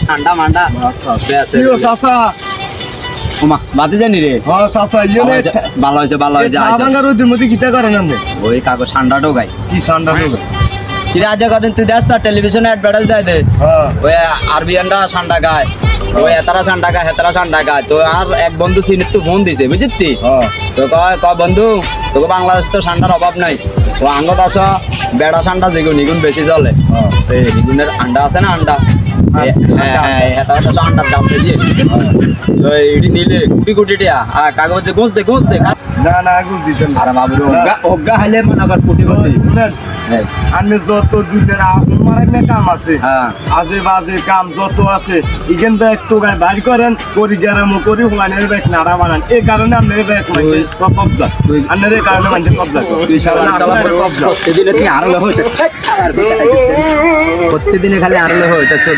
ঠান্ডা মান্ডা বেসে ইয়ো চাচা ওমা বাতে জানি রে হ্যাঁ চাচা ইয়ে ভালো হয়েছে আইসা আবাঙ্গার ওই মধ্যে কিতা করেন আপনি ওই কাগো ঠান্ডাটাও গাই কি ঠান্ডা হবে কিরে আজ কদিন তুই দেখ টেলিভিশনে অ্যাডভার্টাইজ দেয় দে হ্যাঁ ওই আরবিয়ানরা ঠান্ডা গায় ওই এতারা ঠান্ডা গায় হেতারা ঠান্ডা গায় তো আর এক বন্ধু চিনির তো ফোন দিছে বুঝলি হ্যাঁ তো কয় বন্ধু তোকে বাংলাদেশ তো ঠান্ডার অভাব নাই ও আঙ্গত আস বেড়া ঠান্ডা যেগুলো নিগুণ বেশি চলে হ্যাঁ তো এই নিগুণের আন্ডা আছে না আন্ডা হেতারা তো আন্ডার দাম বেশি তো এটি নিলে কোটি কোটি টাকা আর কাগজে ঘুষতে না না আগুন দিতেন না আরে বাবুরে অজ্ঞা হাইলে মনে কর কোটিপতি শুনেন আমি যত দুধের আমার কাম আছে হ্যাঁ আজে বাজে কাম যত আছে এখান থেকে একটু বাইর করেন করি গ্যারামো করি হুমানের ব্যাগ নাড়া বানান এই কারণে আপনার ব্যাগ কবজা আপনার এই কারণে মানুষের কবজা তুই প্রতিদিনে তুই আরো হইতে প্রতিদিনে খালি আরো হইতেছে